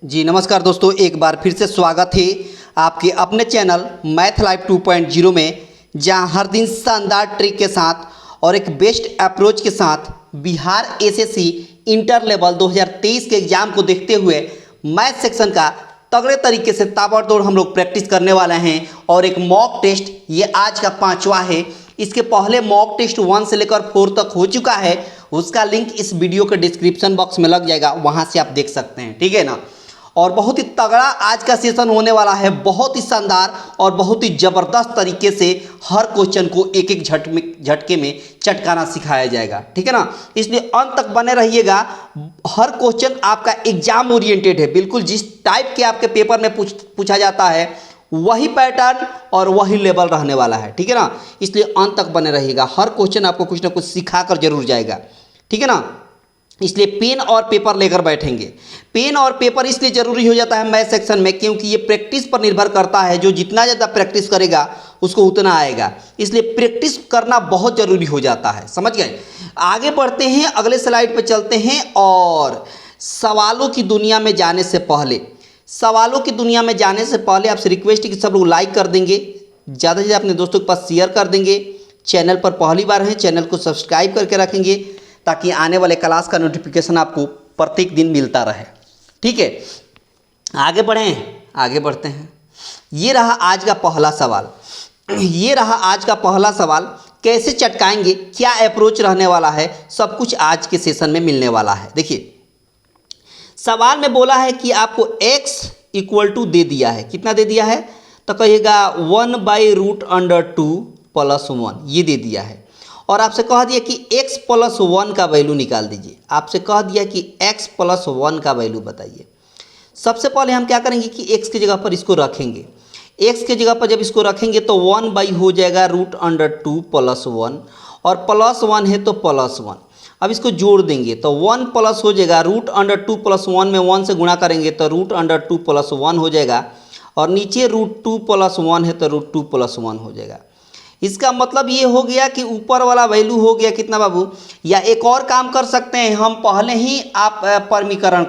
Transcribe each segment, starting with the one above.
जी नमस्कार दोस्तों, एक बार फिर से स्वागत है आपके अपने चैनल मैथ लाइव 2.0 में, जहां हर दिन शानदार ट्रिक के साथ और एक बेस्ट अप्रोच के साथ बिहार एसएससी इंटर लेवल 2023 के एग्जाम को देखते हुए मैथ सेक्शन का तगड़े तरीके से ताबड़तोड़ हम लोग प्रैक्टिस करने वाले हैं। और एक मॉक टेस्ट ये आज का 5वां है। इसके पहले मॉक टेस्ट 1 से लेकर 4 तक हो चुका है, उसका लिंक इस वीडियो के डिस्क्रिप्शन बॉक्स में लग जाएगा, वहां से आप देख सकते हैं, ठीक है ना। और बहुत ही तगड़ा आज का सेशन होने वाला है, बहुत ही शानदार और बहुत ही ज़बरदस्त तरीके से हर क्वेश्चन को एक एक झटके में चटकाना सिखाया जाएगा, ठीक है ना। इसलिए अंत तक बने रहिएगा। हर क्वेश्चन आपका एग्जाम ओरिएंटेड है, बिल्कुल जिस टाइप के आपके पेपर में पूछा जाता है वही पैटर्न और वही लेवल रहने वाला है, ठीक है ना। इसलिए अंत तक बने रहिएगा, हर क्वेश्चन आपको कुछ ना कुछ सिखा कर जरूर जाएगा, ठीक है ना। इसलिए पेन और पेपर लेकर बैठेंगे। पेन और पेपर इसलिए ज़रूरी हो जाता है मैथ सेक्शन में, क्योंकि ये प्रैक्टिस पर निर्भर करता है। जो जितना ज़्यादा प्रैक्टिस करेगा उसको उतना आएगा, इसलिए प्रैक्टिस करना बहुत ज़रूरी हो जाता है, समझ गए। आगे बढ़ते हैं, अगले स्लाइड पर चलते हैं। और सवालों की दुनिया में जाने से पहले आपसे रिक्वेस्ट है कि सब लोग लाइक कर देंगे, ज़्यादा से ज़्यादा अपने दोस्तों के पास शेयर कर देंगे। चैनल पर पहली बार हैं, चैनल को सब्सक्राइब करके रखेंगे ताकि आने वाले क्लास का नोटिफिकेशन आपको प्रत्येक दिन मिलता रहे, ठीक है। आगे बढ़ते हैं। ये रहा आज का पहला सवाल। कैसे चटकाएंगे, क्या अप्रोच रहने वाला है, सब कुछ आज के सेशन में मिलने वाला है। देखिए, सवाल में बोला है कि आपको x इक्वल टू दे दिया है, कितना दे दिया है तो कहिएगा 1/√2 + 1 ये दे दिया है। और आपसे कह दिया कि x + 1 का वैल्यू निकाल दीजिए। आपसे कह दिया कि x + 1 का वैल्यू बताइए। सबसे पहले हम क्या करेंगे कि x की जगह पर इसको रखेंगे। x की जगह पर जब इसको रखेंगे तो 1/ हो जाएगा √2 + 1, और +1 है तो +1। अब इसको जोड़ देंगे तो 1 प्लस हो जाएगा, √2 + 1 में 1 से गुणा करेंगे तो √2 + 1 हो जाएगा, और नीचे √2 + 1 है तो √2 + 1 हो जाएगा। इसका मतलब ये हो गया कि ऊपर वाला वैल्यू हो गया कितना बाबू। या एक और काम कर सकते हैं हम, पहले ही परमीकरण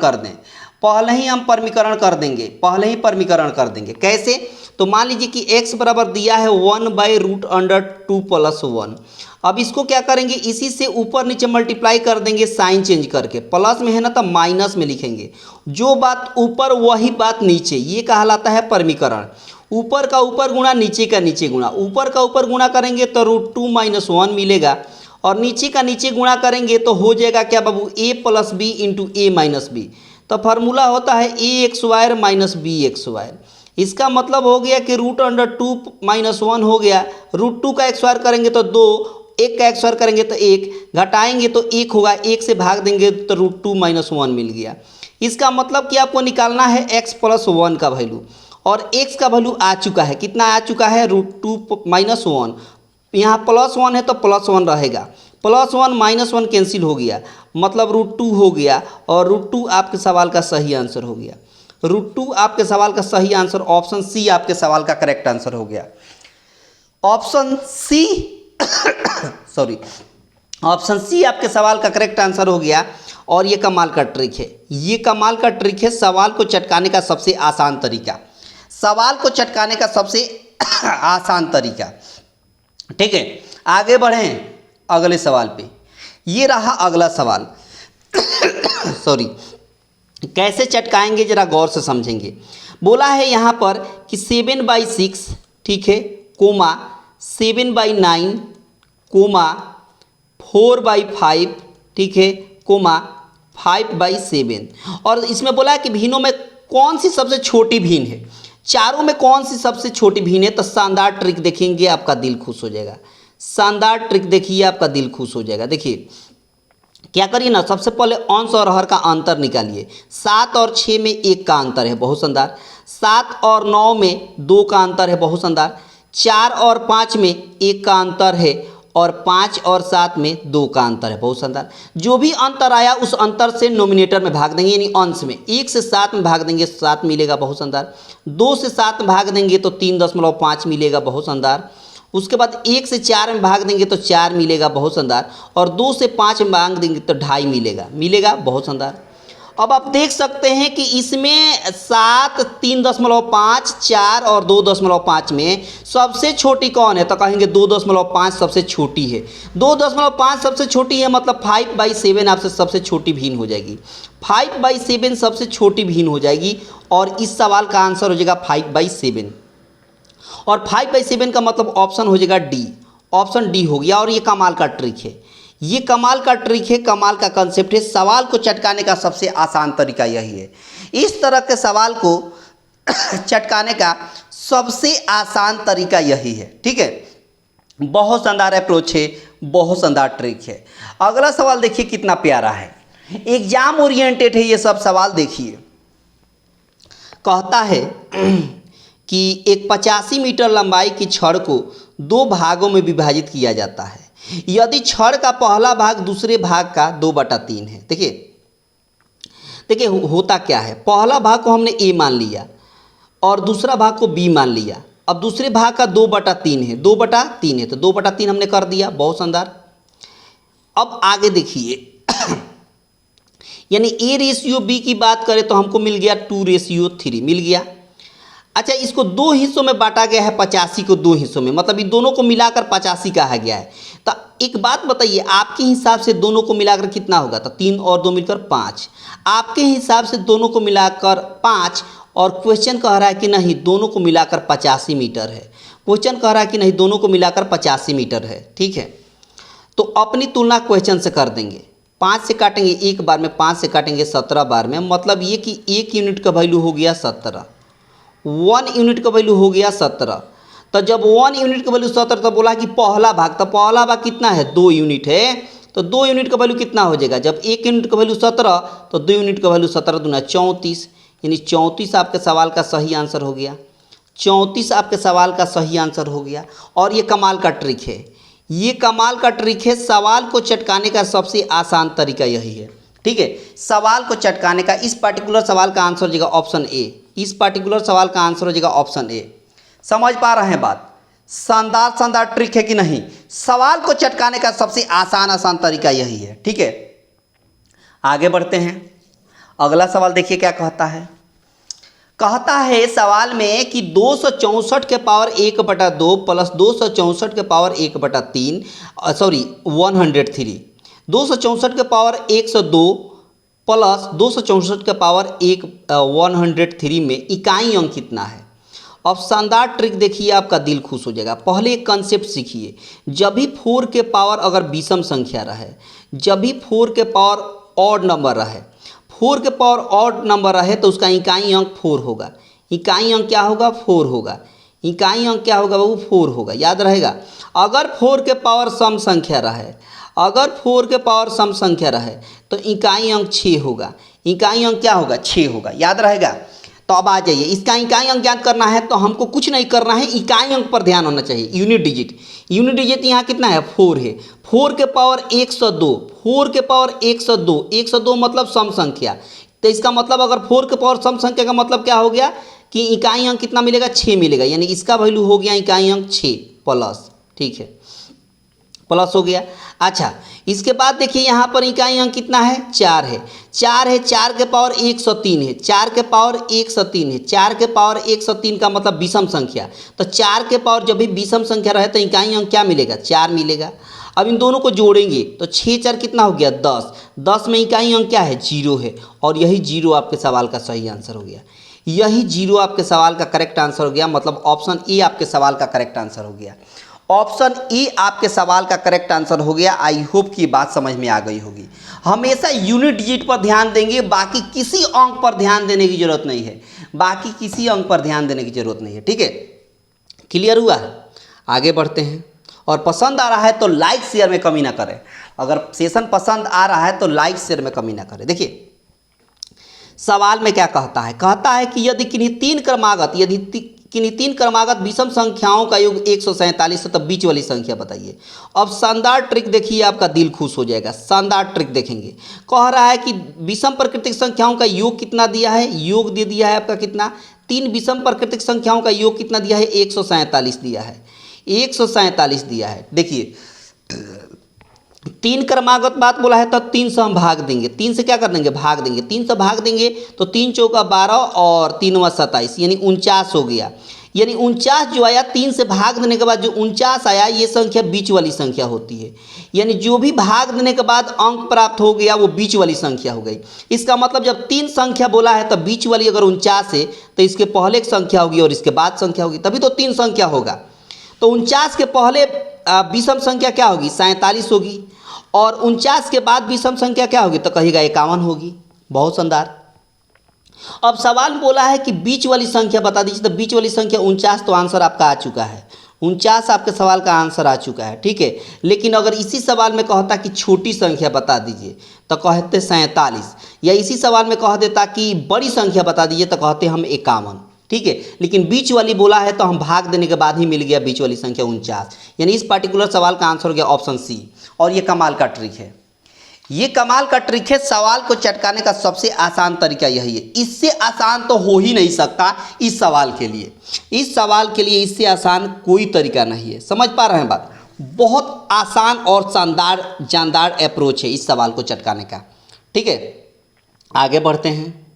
कर देंगे। कैसे, तो मान लीजिए कि x बराबर दिया है 1/√2 + 1। अब इसको क्या करेंगे, इसी से ऊपर नीचे मल्टीप्लाई कर देंगे, साइन चेंज करके। प्लस में है ना तो माइनस में लिखेंगे। जो बात ऊपर वही बात नीचे, ये कहलाता है परमीकरण। ऊपर का ऊपर गुणा, नीचे का नीचे गुणा। ऊपर का ऊपर गुणा करेंगे तो √2 - 1 मिलेगा, और नीचे का नीचे गुणा करेंगे तो हो जाएगा क्या बाबू, a + b × a - b। तो फार्मूला होता है ax² - bx²। इसका मतलब हो गया कि √2 - 1 हो गया, √2 का x² करेंगे तो 2, 1 का x² करेंगे तो 1, घटाएंगे तो 1 होगा, 1 से भाग देंगे तो √2 - 1 मिल गया। इसका मतलब कि आपको निकालना है x + 1 का वैल्यू, और x का वैल्यू आ चुका है, कितना आ चुका है, √2 - 1। यहाँ +1 है तो +1 रहेगा, +1 - 1 कैंसिल हो गया, मतलब √2 हो गया, और √2 आपके सवाल का सही आंसर हो गया। √2 आपके सवाल का सही आंसर, ऑप्शन सी आपके सवाल का करेक्ट आंसर हो गया। ऑप्शन सी आपके सवाल का करेक्ट आंसर हो गया। और ये कमाल का ट्रिक है, सवाल को चटकाने का सबसे आसान तरीका, ठीक है। आगे बढ़ें अगले सवाल पे। ये रहा अगला सवाल। कैसे चटकाएंगे जरा गौर से समझेंगे। बोला है यहाँ पर कि 7/6, ठीक है, कोमा 7/9, कोमा 4/5, ठीक है, कोमा 5/7। और इसमें बोला है कि भीनों में कौन सी सबसे छोटी भीन है, चारों में कौन सी सबसे छोटी भीन है। तो शानदार ट्रिक देखेंगे, आपका दिल खुश हो जाएगा। देखिए क्या करिए ना, सबसे पहले अंश और हर का अंतर निकालिए। 7 और 6 में 1 का अंतर है, बहुत शानदार। 7 और 9 में 2 का अंतर है, बहुत शानदार। 4 और 5 में 1 का अंतर है, और 5 और 7 में 2 का अंतर है, बहुत शानदार। जो भी अंतर आया उस अंतर से नोमिनेटर में भाग देंगे, यानी अंश में 1 से 7 में भाग देंगे, 7 मिलेगा, बहुत शानदार। 2 से 7 में भाग देंगे तो 3.5 मिलेगा, बहुत शानदार। उसके बाद 1 से 4 में भाग देंगे तो 4 मिलेगा, बहुत शानदार। और 2 से 5 में भाग देंगे तो 2.5 मिलेगा, बहुत शानदार। अब आप देख सकते हैं कि इसमें 7, 3.5, 4 और 2.5 में सबसे छोटी कौन है, तो कहेंगे 2.5 सबसे छोटी है। 2.5 सबसे छोटी है मतलब 5/7 आपसे सबसे छोटी भिन्न हो जाएगी। 5/7 सबसे छोटी भिन्न हो जाएगी और इस सवाल का आंसर हो जाएगा 5/7। और 5/7 का मतलब ऑप्शन हो जाएगा डी, ऑप्शन डी हो गया। और ये कमाल का ट्रिक है, ये कमाल का ट्रिक है, कमाल का कंसेप्ट है। सवाल को चटकाने का सबसे आसान तरीका यही है। इस तरह के सवाल को चटकाने का सबसे आसान तरीका यही है, ठीक है। बहुत शानदार अप्रोच है, बहुत शानदार ट्रिक है। अगला सवाल देखिए कितना प्यारा है, एग्जाम ओरिएंटेड है ये सब सवाल। देखिए कहता है कि एक 85 मीटर लंबाई की छड़ को 2 भागों में विभाजित किया जाता है यदि छड़ का पहला भाग दूसरे भाग का 2/3 है। देखिए होता क्या है, पहला भाग को हमने ए मान लिया और दूसरा भाग को बी मान लिया। अब दूसरे भाग का 2/3 है, 2/3 है तो 2/3 हमने कर दिया, बहुत शानदार। अब आगे देखिए यानी A/B की बात करें तो हमको मिल गया 2/3 मिल गया। अच्छा, इसको 2 हिस्सों में बांटा गया है, 85 को 2 हिस्सों में, मतलब इन दोनों को मिलाकर 85 कहा गया है। तो एक बात बताइए, आपके हिसाब से दोनों को मिलाकर कितना होगा, तो 3 और 2 मिलकर 5। आपके हिसाब से दोनों को मिलाकर 5 और क्वेश्चन कह रहा है कि नहीं दोनों को मिलाकर 85 मीटर है। क्वेश्चन कह रहा है कि नहीं दोनों को मिलाकर 85 मीटर है, ठीक है। तो अपनी तुलना क्वेश्चन से कर देंगे, 5 से काटेंगे एक बार में, 5 से काटेंगे 17 बार में, मतलब ये कि 1 यूनिट का वैल्यू हो गया 17, 1 यूनिट का वैल्यू हो गया 17। तो जब 1 यूनिट का वैल्यू 17 तो बोला कि पहला भाग, तो पहला भाग कितना है, 2 यूनिट है, तो 2 यूनिट का वैल्यू कितना हो जाएगा, जब 1 यूनिट का वैल्यू 17 तो 2 यूनिट का वैल्यू 17 दूना 34, यानी 34 आपके सवाल का सही आंसर हो गया। 34 आपके सवाल का सही आंसर हो गया। और ये कमाल का ट्रिक है, ये कमाल का ट्रिक है। सवाल को चटकाने का सबसे आसान तरीका यही है, ठीक है। सवाल को चटकाने का, इस पार्टिकुलर सवाल का आंसर हो जाएगा ऑप्शन ए, इस पार्टिकुलर सवाल का आंसर हो जाएगा ऑप्शन ए। समझ पा रहे हैं बात, शानदार शानदार ट्रिक है कि नहीं। सवाल को चटकाने का सबसे आसान तरीका यही है, ठीक है। आगे बढ़ते हैं, अगला सवाल देखिए क्या कहता है। कहता है सवाल में कि 264 के पावर 1/2 प्लस 264 के पावर 1/3 103, 264 के पावर 102 प्लस 264 के पावर 103 में इकाई अंक कितना है। अब शानदार ट्रिक देखिए, आपका दिल खुश हो जाएगा। पहले एक कंसेप्ट सीखिए, जब भी 4 के पावर अगर विषम संख्या रहे, जब भी 4 के पावर ऑड नंबर रहे, 4 के पावर ऑड नंबर रहे तो उसका इकाई अंक 4 होगा। इकाई अंक क्या होगा, 4 होगा। इकाई अंक क्या होगा बाबू, 4 होगा, याद रहेगा। अगर 4 के पावर सम संख्या रहे, अगर 4 के पावर सम संख्या रहे तो इकाई अंक 6 होगा। इकाई अंक क्या होगा, 6 होगा, याद रहेगा। तो अब आ जाइए, इसका इकाई अंक ज्ञात करना है तो हमको कुछ नहीं करना है, इकाई अंक पर ध्यान होना चाहिए। यूनिट डिजिट, यूनिट डिजिट यहाँ कितना है, 4 है। 4 के पावर 102, 4 के पावर 102, 102 मतलब सम संख्या। तो इसका मतलब अगर 4 के पावर सम संख्या का मतलब क्या हो गया कि इकाई अंक कितना मिलेगा, 6 मिलेगा, यानी इसका वैल्यू हो गया इकाई अंक 6 प्लस, ठीक है, प्लस हो गया। अच्छा, इसके बाद देखिए यहाँ पर इकाई अंक कितना है, 4 है। 4 है, 4 के पावर 103 है, 4 के पावर 103 है। 4 के पावर 103 का मतलब विषम संख्या, तो 4 के पावर जब भी विषम संख्या रहे तो इकाई अंक क्या मिलेगा, 4 मिलेगा। अब इन दोनों को जोड़ेंगे तो 6 4 कितना हो गया, 10। 10 में इकाई अंक क्या है, 0 है। और यही 0 आपके सवाल का सही आंसर हो गया। यही 0 आपके सवाल का करेक्ट आंसर हो गया, मतलब ऑप्शन ए आपके सवाल का करेक्ट आंसर हो गया। ऑप्शन ई आपके सवाल का करेक्ट आंसर हो गया। आई होप कि बात समझ में आ गई होगी। हमेशा यूनिट डिजिट पर ध्यान देंगे, बाकी किसी अंक पर ध्यान देने की जरूरत नहीं है, बाकी किसी अंक पर ध्यान देने की जरूरत नहीं है, ठीक है। क्लियर हुआ है, आगे बढ़ते हैं। और पसंद आ रहा है तो लाइक शेयर में कमी ना करें। अगर सेशन पसंद आ रहा है तो लाइक शेयर में कमी ना करें। देखिए सवाल में क्या कहता है, कहता है कि यदि किन्हीं तीन क्रमागत विषम संख्याओं का योग 147 है तब बीच वाली संख्या बताइए। अब शानदार ट्रिक देखिए, आपका दिल खुश हो जाएगा। शानदार ट्रिक देखेंगे, कह रहा है कि विषम प्राकृतिक संख्याओं का योग कितना दिया है, योग दे दिया है आपका कितना, 3 विषम प्राकृतिक संख्याओं का योग कितना दिया है, 147 दिया है, 147 दिया है। देखिए तीन क्रमागत बात बोला है तो 3 से हम भाग देंगे, 3 से क्या कर देंगे, भाग देंगे। 3 से भाग देंगे तो 3 चौका 12 और 3 27, यानी 49 हो गया। यानी 49 जो आया 3 से भाग देने के बाद जो 49 आया, ये संख्या बीच वाली संख्या होती है। यानी जो भी भाग देने के बाद अंक प्राप्त हो गया वो बीच वाली संख्या हो गई। इसका मतलब जब 3 संख्या बोला है तो बीच वाली अगर 49 है तो इसके पहले एक संख्या होगी और इसके बाद संख्या होगी, तभी तो 3 संख्या होगा। तो 49 के पहले विषम संख्या क्या होगी, 47 होगी, और 49 के बाद विषम संख्या क्या होगी, तो कहिएगा 51 होगी। बहुत शानदार। अब सवाल बोला है कि बीच वाली संख्या बता दीजिए, तो बीच वाली संख्या 49, तो आंसर आपका आ चुका है। 49 आपके सवाल का आंसर आ चुका है, ठीक है। लेकिन अगर इसी सवाल में कहता कि छोटी संख्या बता दीजिए तो कहते 47, या इसी सवाल में कह देता कि बड़ी संख्या बता दीजिए तो कहते हम 51, ठीक है। लेकिन बीच वाली बोला है तो हम भाग देने के बाद ही मिल गया बीच वाली संख्या 49, यानी इस पर्टिकुलर सवाल का आंसर हो गया ऑप्शन सी। और ये कमाल का ट्रिक है, ये कमाल का ट्रिक है। सवाल को चटकाने का सबसे आसान तरीका यही है, इससे आसान तो हो ही नहीं सकता इस सवाल के लिए। इस सवाल के लिए इससे आसान कोई तरीका नहीं है। समझ पा रहे हैं बात? बहुत आसान और शानदार जानदार अप्रोच है इस सवाल को चटकाने का, ठीक है। आगे बढ़ते हैं।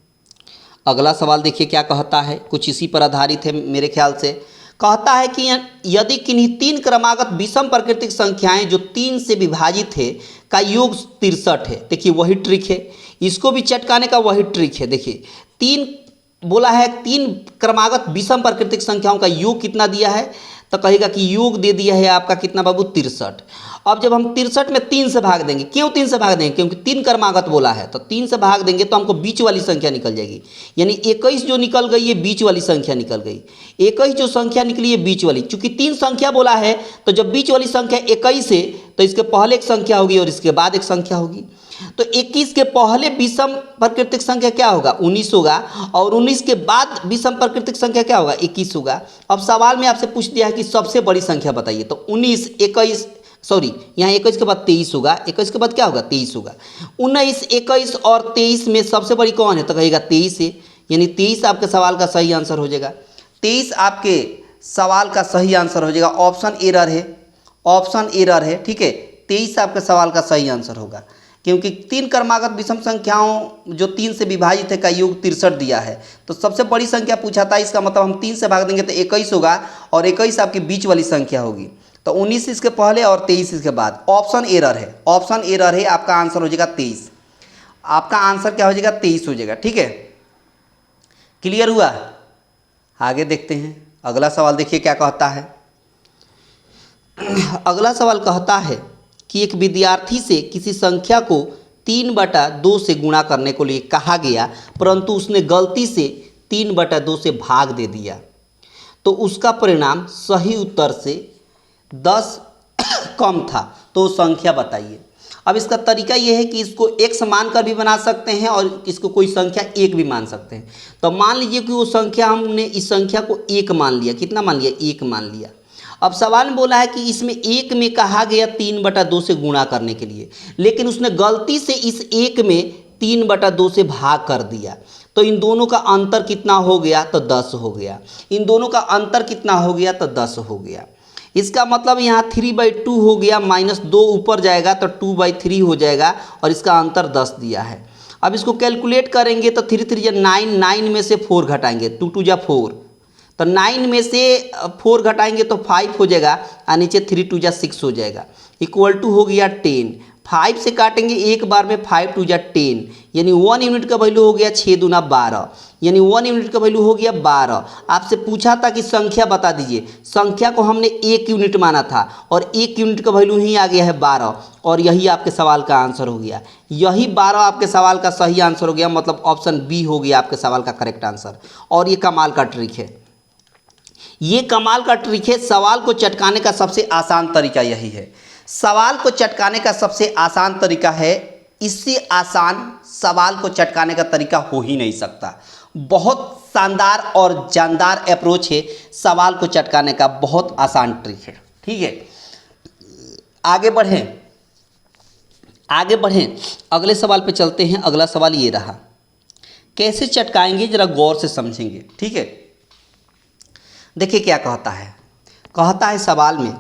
अगला सवाल देखिए क्या कहता है, कुछ इसी पर आधारित है मेरे ख्याल से। कहता है कि यदि किन्हीं 3 क्रमागत विषम प्राकृतिक संख्याएं जो 3 से विभाजित है का योग 63 है। देखिए वही ट्रिक है, इसको भी चटकाने का वही ट्रिक है। देखिए 3 बोला है, 3 क्रमागत विषम प्राकृतिक संख्याओं का योग कितना दिया है, तो कहेगा कि योग दे दिया है आपका कितना बाबू, 63। अब जब हम 63 में 3 से भाग देंगे, क्यों 3 से भाग देंगे, क्योंकि 3 क्रमागत बोला है, तो 3 से भाग देंगे तो हमको बीच वाली संख्या निकल जाएगी। यानी 21 जो निकल गई ये बीच वाली संख्या निकल गई। 21 जो संख्या निकली है बीच वाली, चूंकि 3 संख्या बोला है तो जब बीच वाली संख्या 21 है तो इसके पहले एक संख्या होगी और इसके बाद एक संख्या होगी। तो 21 के पहले विषम प्राकृतिक संख्या क्या होगा, 19 होगा, और 19 के बाद विषम प्राकृतिक संख्या क्या होगा, 21 होगा। अब सवाल में आपसे पूछ दिया है कि सबसे बड़ी संख्या बताइए, तो 19 21 सॉरी यहाँ 21 के बाद 23 होगा, 21 के बाद क्या होगा, 23 होगा। 19 21 और 23 में सबसे बड़ी कौन है, तो कहेगा 23 है। यानी 23 आपके सवाल का सही आंसर हो जाएगा। 23 आपके सवाल का सही आंसर हो जाएगा। ऑप्शन एरर है, ऑप्शन एरर है, ठीक है। 23 आपके सवाल का सही आंसर होगा, क्योंकि 3 क्रमागत विषम संख्याओं जो 3 से विभाजित है का योग 63 दिया है। तो सबसे बड़ी संख्या पूछा था, इसका मतलब हम 3 से भाग देंगे तो 21 होगा, और 21 आपकी बीच वाली संख्या होगी। तो 19 इसके पहले और 23 इसके बाद। ऑप्शन एरर है, ऑप्शन एरर है। आपका आंसर हो जाएगा 23। आपका आंसर क्या हो जाएगा, 23 हो जाएगा, ठीक है। क्लियर हुआ? आगे देखते हैं। अगला सवाल देखिए क्या कहता है। अगला सवाल कहता है कि एक विद्यार्थी से किसी संख्या को 3/2 से गुणा करने को लिए कहा गया, परंतु उसने गलती से 3/2 से भाग दे दिया, तो उसका परिणाम सही उत्तर से 10 कम था, तो संख्या बताइए। अब इसका तरीका यह है कि इसको x मानकर भी बना सकते हैं और इसको कोई संख्या 1 भी मान सकते हैं। तो मान लीजिए कि वो संख्या, हमने इस संख्या को 1 मान लिया। कितना मान लिया, 1 मान लिया। अब सवाल में बोला है कि इसमें 1 में कहा गया 3/2 से गुणा करने के लिए, लेकिन उसने गलती से इस 1 में 3/2 से भाग कर दिया। तो इन दोनों का अंतर कितना हो गया, तो 10 हो गया। इन दोनों का अंतर कितना हो गया, तो 10 हो गया। इसका मतलब यहाँ 3/2 हो गया, -2 ऊपर जाएगा तो 2/3 हो जाएगा, और इसका अंतर 10 दिया है। अब इसको कैलकुलेट करेंगे तो 3 3 9, 9 में से 4 घटाएंगे, 2 2 4, तो 9 में से 4 घटाएंगे तो 5 हो जाएगा, और नीचे 3 2 6 हो जाएगा, इक्वल टू हो गया 10। 5 से काटेंगे एक बार में, 5 2 10, यानी 1 यूनिट का वैल्यू हो गया 6 दूना 12, यानी 1 यूनिट का वैल्यू हो गया 12। आपसे पूछा था कि संख्या बता दीजिए, संख्या को हमने 1 यूनिट माना था और 1 यूनिट का वैल्यू ही आ गया है 12, और यही आपके सवाल का आंसर हो गया। यही 12 आपके सवाल का सही आंसर हो गया, मतलब ऑप्शन बी हो गया आपके सवाल का करेक्ट आंसर। और ये कमाल का ट्रिक है, ये कमाल का ट्रिक है। सवाल को चटकाने का सबसे आसान तरीका यही है। सवाल को चटकाने का सबसे आसान तरीका है, इससे आसान सवाल को चटकाने का तरीका हो ही नहीं सकता। बहुत शानदार और जानदार अप्रोच है सवाल को चटकाने का, बहुत आसान ट्रिक है, ठीक है। आगे बढ़ें, आगे बढ़ें, अगले सवाल पे चलते हैं। अगला सवाल ये रहा, कैसे चटकाएंगे जरा गौर से समझेंगे, ठीक है। देखिए क्या कहता है, कहता है सवाल में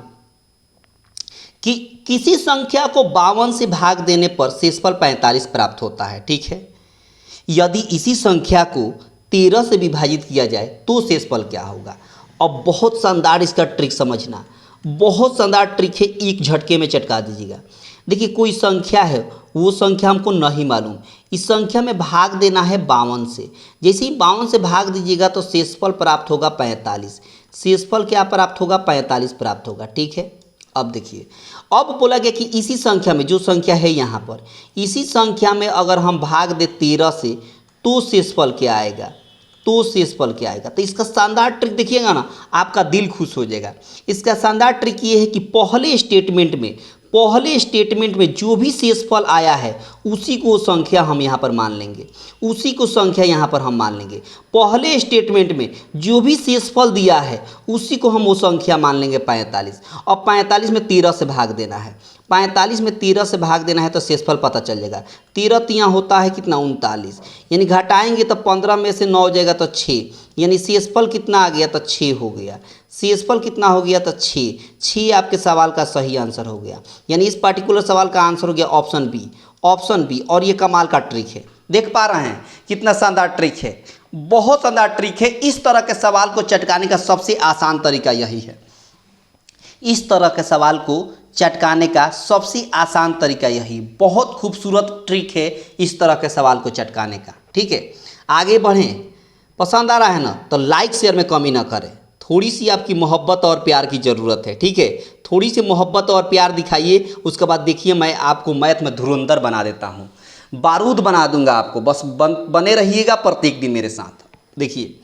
कि किसी संख्या को 52 से भाग देने पर शेषफल 45 प्राप्त होता है। ठीक है, यदि इसी संख्या को 13 से विभाजित किया जाए तो शेषफल क्या होगा। अब बहुत शानदार इसका ट्रिक समझना, बहुत शानदार ट्रिक है, एक झटके में चटका दीजिएगा। देखिए कोई संख्या है, वो संख्या हमको नहीं मालूम, इस संख्या में भाग देना है 52 से। जैसे ही 52 से भाग दीजिएगा तो शेषफल प्राप्त होगा 45। शेषफल क्या प्राप्त होगा, 45 प्राप्त होगा। ठीक है, अब देखिए, अब बोला गया कि इसी संख्या में, जो संख्या है यहाँ पर, इसी संख्या में अगर हम भाग दे 13 से तो शेषफल क्या आएगा, तो शेषफल क्या आएगा। तो इसका शानदार ट्रिक देखिएगा ना, आपका दिल खुश हो जाएगा। इसका शानदार ट्रिक ये है कि पहले स्टेटमेंट में जो भी शेषफल आया है उसी को संख्या हम यहाँ पर मान लेंगे, उसी को संख्या यहाँ पर हम मान लेंगे। पहले स्टेटमेंट में जो भी शेषफल दिया है उसी को हम वो संख्या मान लेंगे 45। अब 45 में 13 से भाग देना है, 45 में 13 से भाग देना है तो शेषफल पता चल जाएगा। 13 तियाँ होता है कितना, 39, यानी घटाएंगे तो 15 में से 9 हो जाएगा तो 6, यानी शेषफल कितना आ गया तो 6 हो गया। शेषफल कितना हो गया तो 6 आपके सवाल का सही आंसर हो गया। यानी इस पार्टिकुलर सवाल का आंसर हो गया ऑप्शन बी। और ये कमाल का ट्रिक है, देख पा रहे हैं कितना शानदार ट्रिक है, बहुत शानदार ट्रिक है। इस तरह के सवाल को चटकाने का सबसे आसान तरीका यही है, इस तरह के सवाल को चटकाने का सबसे आसान तरीका यही, बहुत खूबसूरत ट्रिक है इस तरह के सवाल को चटकाने का। ठीक है, आगे बढ़ें। पसंद आ रहा है ना तो लाइक शेयर में कमी ना करें, थोड़ी सी आपकी मोहब्बत और प्यार की ज़रूरत है। ठीक है, थोड़ी सी मोहब्बत और प्यार दिखाइए, उसके बाद देखिए मैं आपको मैथ में धुरंधर बना देता हूँ, बारूद बना दूंगा आपको। बस बने रहिएगा प्रत्येक दिन मेरे साथ। देखिए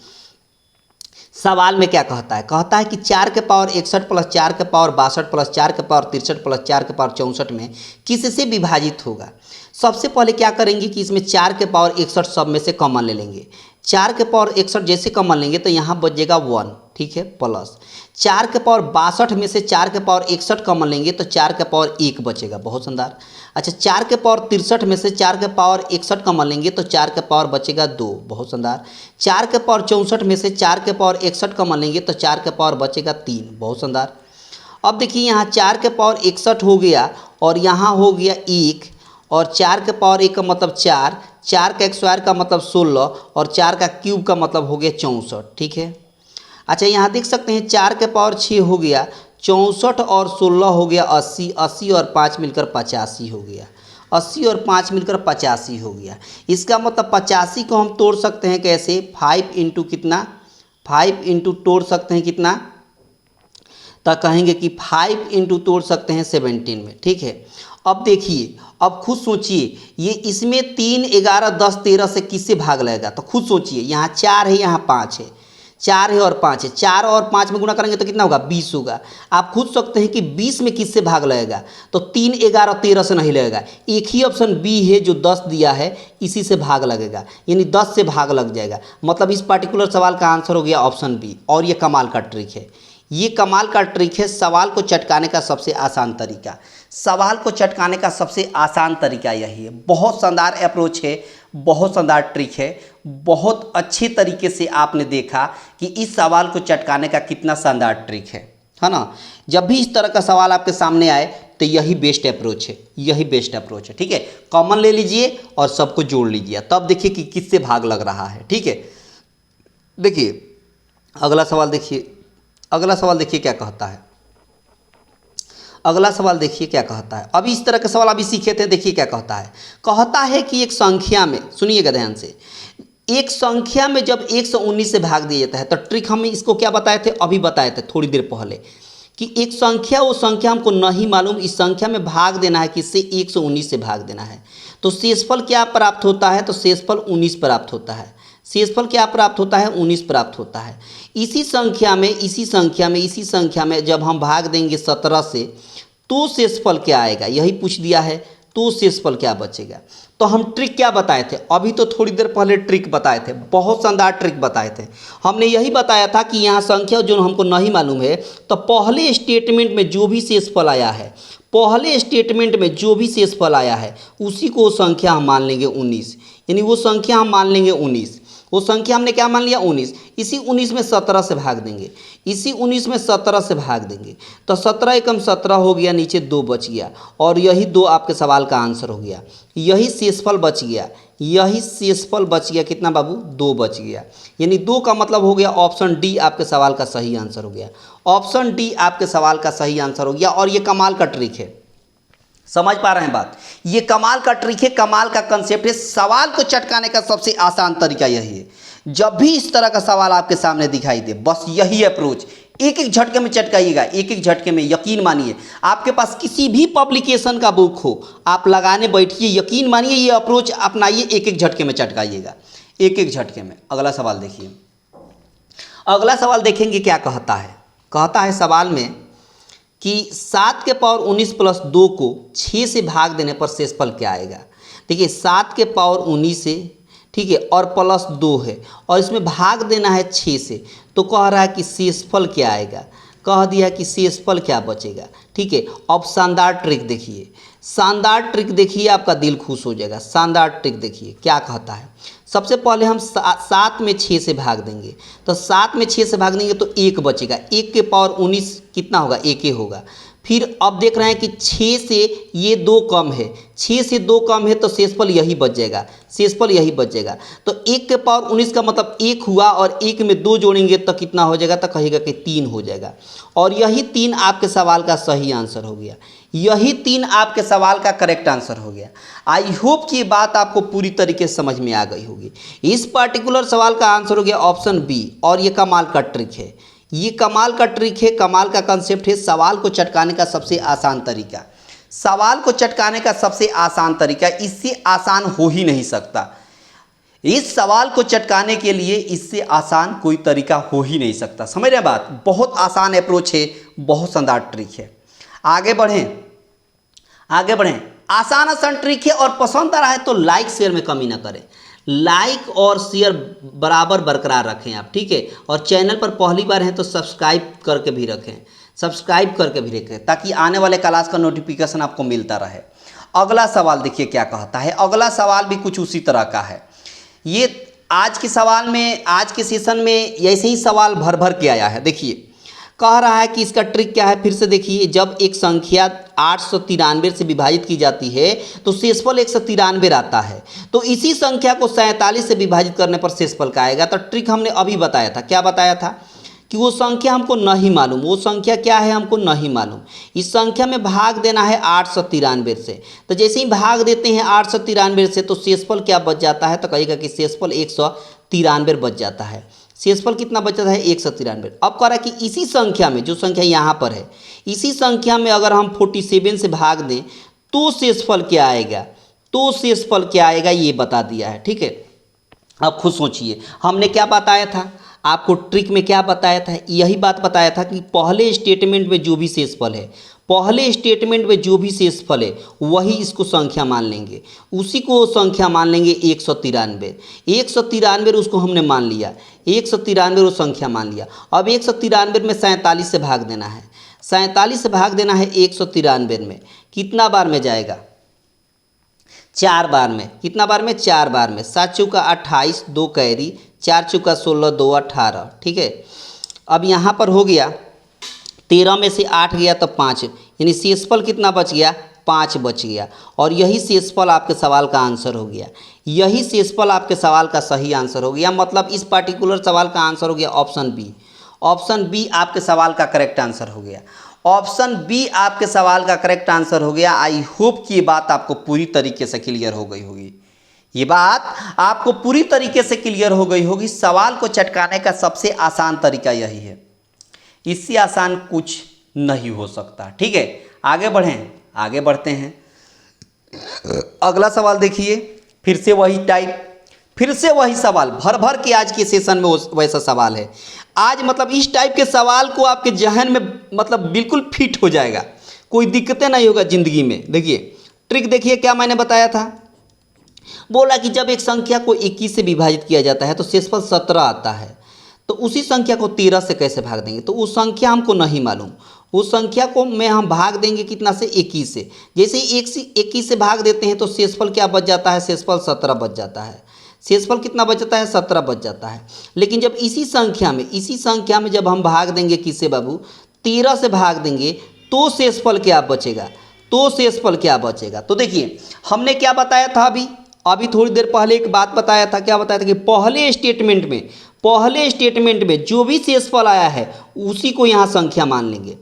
सवाल में क्या कहता है, कहता है कि 4 के पावर 61 प्लस 4 के पावर 62 प्लस 4 के पावर 63 प्लस 4 के पावर 64 में किससे विभाजित होगा। सबसे पहले क्या करेंगे कि इसमें 4 के पावर 61 सब में से कॉमन ले लेंगे। 4 के पावर 61 जैसे कॉमन लेंगे तो यहाँ बचेगा 1। ठीक है, प्लस 4 के पावर 62 में से 4 के पावर 61 कॉमन लेंगे तो 4 के पावर 1 बचेगा। बहुत शानदार। अच्छा, 4 के पावर 63 में से 4 के पावर 61 कॉमन लेंगे तो 4 के पावर बचेगा 2। बहुत शानदार। 4 के पावर 64 में से 4 के पावर 61 कॉमन लेंगे तो 4 के पावर बचेगा 3। बहुत शानदार। अब देखिए यहाँ 4 के पावर 61 हो गया और यहाँ हो गया 1, और 4 के पावर 1 का मतलब 4, 4 का स्क्वायर का मतलब 16 और 4 का क्यूब का मतलब हो गया 64। ठीक है, अच्छा यहाँ देख सकते हैं 4 के पावर 6 हो गया, 64 और 16 हो गया 80, 80 और 5 मिलकर 85 हो गया, 80 और 5 मिलकर 85 हो गया। इसका मतलब 85 को हम तोड़ सकते हैं कैसे, 5 इंटू कितना, 5 इंटू तोड़ सकते हैं कितना, तो कहेंगे कि 5 इंटू तोड़ सकते हैं 17 में। ठीक है, अब देखिए, अब खुद सोचिए, ये इसमें 3, 11, 10, 13 से किससे भाग लगेगा, तो खुद सोचिए। यहाँ 4 है, यहाँ 5 है, 4 है और 5 है, 4 और 5 में गुना करेंगे तो कितना होगा, 20 होगा। आप खुद सकते हैं कि 20 में किससे भाग लगेगा, तो 3, 11, 13 से नहीं लगेगा। एक ही ऑप्शन बी है जो 10 दिया है, इसी से भाग लगेगा, यानी 10 से भाग लग जाएगा। मतलब इस पार्टिकुलर सवाल का आंसर हो गया ऑप्शन बी। और ये कमाल का ट्रिक है, ये कमाल का ट्रिक है, सवाल को चटकाने का सबसे आसान तरीका, सवाल को चटकाने का सबसे आसान तरीका यही है। बहुत शानदार अप्रोच है, बहुत शानदार ट्रिक है, बहुत अच्छे तरीके से आपने देखा कि इस सवाल को चटकाने का कितना शानदार ट्रिक है ना। जब भी इस तरह का सवाल आपके सामने आए तो यही बेस्ट अप्रोच है, यही बेस्ट अप्रोच है। ठीक है, कॉमन ले लीजिए और सबको जोड़ लीजिए, तब देखिए कि किससे भाग लग रहा है। ठीक है, देखिए अगला सवाल देखिए, अगला सवाल देखिए क्या कहता है, अगला सवाल देखिए क्या कहता है। अभी इस तरह के सवाल अभी सीखे थे, देखिए क्या कहता है। कहता है कि एक संख्या में, सुनिएगा ध्यान से, एक संख्या में जब 119 से भाग दिया जाता है तो ट्रिक हम इसको क्या बताए थे, अभी बताए थे थोड़ी देर पहले, कि एक संख्या, वो संख्या हमको नहीं मालूम, इस संख्या में भाग देना है, किससे, 119 से भाग देना है। तो शेषफल क्या प्राप्त होता है, तो शेषफल 19 प्राप्त होता है। शेषफल क्या प्राप्त होता है, 19 प्राप्त होता है। इसी संख्या में जब हम भाग देंगे 17 से तो शेषफल क्या आएगा, यही पूछ दिया है, तो शेषफल क्या बचेगा। तो हम ट्रिक क्या बताए थे, अभी तो थोड़ी देर पहले ट्रिक बताए थे, बहुत शानदार ट्रिक बताए थे। हमने यही बताया था कि यहाँ संख्या जो हमको नहीं मालूम है, तो पहले स्टेटमेंट में जो भी शेषफल आया है, पहले स्टेटमेंट में जो भी शेषफल आया है उसी को संख्या हम मान लेंगे 19, यानी वो संख्या हम मान लेंगे 19। वो संख्या हमने क्या मान लिया 19। इसी 19 में 17 से भाग देंगे, इसी 19 में 17 से भाग देंगे तो 17 एकम 17 हो गया, नीचे 2 बच गया और यही 2 आपके सवाल का आंसर हो गया। यही शेषफल बच गया, यही शेषफल बच गया। कितना बाबू? 2 बच गया। यानी 2 का मतलब हो गया ऑप्शन डी आपके सवाल का सही आंसर हो गया। ऑप्शन डी आपके सवाल का सही आंसर हो गया। और ये कमाल का ट्रिक है, समझ पा रहे हैं बात? ये कमाल का ट्रिक है, कमाल का कंसेप्ट है। सवाल को चटकाने का सबसे आसान तरीका यही है। जब भी इस तरह का सवाल आपके सामने दिखाई दे, बस यही अप्रोच, एक एक झटके में चटकाइएगा, एक एक झटके में। यकीन मानिए, आपके पास किसी भी पब्लिकेशन का बुक हो, आप लगाने बैठिए, यकीन मानिए ये अप्रोच अपनाइए, एक एक झटके में चटकाइएगा, एक एक झटके में। अगला सवाल देखिए, अगला सवाल देखेंगे क्या कहता है। कहता है सवाल में कि 7 के पावर 19 प्लस 2 को 6 से भाग देने पर शेषफल क्या आएगा। देखिए 7 के पावर 19 से, ठीक है, और प्लस 2 है और इसमें भाग देना है 6 से, तो कह रहा है कि शेषफल क्या आएगा। कह दिया कि शेषफल क्या बचेगा। ठीक है, अब शानदार ट्रिक देखिए, शानदार ट्रिक देखिए, आपका दिल खुश हो जाएगा। शानदार ट्रिक देखिए क्या कहता है। सबसे पहले हम 7 में 6 से भाग देंगे, तो 7 में 6 से भाग देंगे तो 1 बचेगा। 1 के पावर 19 कितना होगा? 1 ही होगा। फिर अब देख रहे हैं कि 6 से ये 2 कम है, 6 से 2 कम है तो शेषफल यही बच जाएगा, शेषफल यही बच जाएगा। तो 1 के पावर 19 का मतलब 1 हुआ और 1 में 2 जोड़ेंगे तो कितना हो जाएगा? तो कहेगा कि 3 हो जाएगा। और यही 3 आपके सवाल का सही आंसर हो गया, यही 3 आपके सवाल का करेक्ट आंसर हो गया। आई होप कि ये बात आपको पूरी तरीके से समझ में आ गई होगी। इस पर्टिकुलर सवाल का आंसर हो गया ऑप्शन बी। और ये कमाल का ट्रिक है, ये कमाल का ट्रिक है, कमाल का कंसेप्ट है। सवाल को चटकाने का सबसे आसान तरीका, सवाल को चटकाने का सबसे आसान तरीका, इससे आसान हो ही नहीं सकता। इस सवाल को चटकाने के लिए इससे आसान कोई तरीका हो ही नहीं सकता। समझ रहे बात? बहुत आसान अप्रोच है, बहुत शानदार ट्रिक है। आगे बढ़ें, आगे बढ़ें। आसान आसान ट्रिक है और पसंद आ रहा है तो लाइक शेयर में कमी ना करें। लाइक और शेयर बराबर बरकरार रखें आप, ठीक है। और चैनल पर पहली बार हैं तो सब्सक्राइब करके भी रखें, सब्सक्राइब करके भी रखें, ताकि आने वाले क्लास का नोटिफिकेशन आपको मिलता रहे। अगला सवाल देखिए क्या कहता है। अगला सवाल भी कुछ उसी तरह का है। ये आज के सवाल में, आज के सेशन में ऐसे ही सवाल भर भर के आया है। देखिए कह रहा है कि इसका ट्रिक क्या है। फिर से देखिए, जब एक संख्या 893 से विभाजित की जाती है तो शेषफल 193 आता है। तो इसी संख्या को 47 से विभाजित करने पर शेषफल का आएगा। तो ट्रिक हमने अभी बताया था। क्या बताया था? कि वो संख्या हमको नहीं मालूम, वो संख्या क्या है हमको नहीं मालूम। इस संख्या में भाग देना है 893 से। तो जैसे ही भाग देते हैं 893 से तो शेषफल क्या बच जाता है? तो कहेगा कि शेषफल 193 बच जाता है। शेषफल कितना बच जाता है? 193। अब कह रहा है कि इसी संख्या में, जो संख्या यहाँ पर है, इसी संख्या में अगर हम 47 से भाग दें तो शेषफल क्या आएगा? तो शेषफल क्या आएगा ये बता दिया है, ठीक है। अब खुद सोचिए, हमने क्या बताया था आपको? ट्रिक में क्या बताया था? यही बात बताया था कि पहले स्टेटमेंट में जो भी शेषफल है, पहले स्टेटमेंट में जो भी शेषफल है वही इसको संख्या मान लेंगे, उसी को संख्या मान लेंगे 193। 193 उसको हमने मान लिया, 193 वो संख्या मान लिया। अब 193 में 47 से भाग देना है, 47 से भाग देना है 193 में। कितना बार में जाएगा? 4 बार में। कितना बार में? 4 बार में। 7 चौका 28, 2 कैरी, 4 चौका 16, 2 18, ठीक है। अब यहाँ पर हो गया 13 में से 8 गया तो 5, यानी शेषफल कितना बच गया? 5 बच गया। और यही शेषफल आपके सवाल का आंसर हो गया, यही शेषफल आपके सवाल का सही आंसर हो गया। मतलब इस पार्टिकुलर सवाल का आंसर हो गया ऑप्शन बी। ऑप्शन बी आपके सवाल का करेक्ट आंसर हो गया। ऑप्शन बी आपके सवाल का करेक्ट आंसर हो गया। आई होप कि ये बात आपको पूरी तरीके से क्लियर हो गई होगी, ये बात आपको पूरी तरीके से क्लियर हो गई होगी। सवाल को चटकाने का सबसे आसान तरीका यही है, इससे आसान कुछ नहीं हो सकता, ठीक है। आगे बढ़ें, आगे बढ़ते हैं। अगला सवाल देखिए, फिर से वही टाइप, फिर से वही सवाल, भर भर के आज के सेशन में वैसा सवाल है। आज मतलब इस टाइप के सवाल को आपके जहन में मतलब बिल्कुल फिट हो जाएगा, कोई दिक्कतें नहीं होगा ज़िंदगी में। देखिए ट्रिक देखिए क्या मैंने बताया था। बोला कि जब एक संख्या को 21 से विभाजित किया जाता है तो शेषफल 17 आता है। तो उसी संख्या को 13 से कैसे भाग देंगे? तो उस संख्या हमको नहीं मालूम, उस संख्या को में हम भाग देंगे कितना से? 21 से। जैसे ही 21 से भाग देते हैं तो शेषफल क्या बच जाता है? शेषफल 17 बच जाता है। शेषफल कितना बच जाता है, 17 बच जाता है। लेकिन जब इसी संख्या में जब हम भाग देंगे किससे बाबू, 13 से भाग देंगे, तो शेषफल क्या बचेगा, तो देखिए हमने क्या बताया था, अभी थोड़ी देर पहले एक बात बताया था, क्या बताया था कि पहले स्टेटमेंट में जो भी शेषफल आया है उसी को यहाँ संख्या मान लेंगे,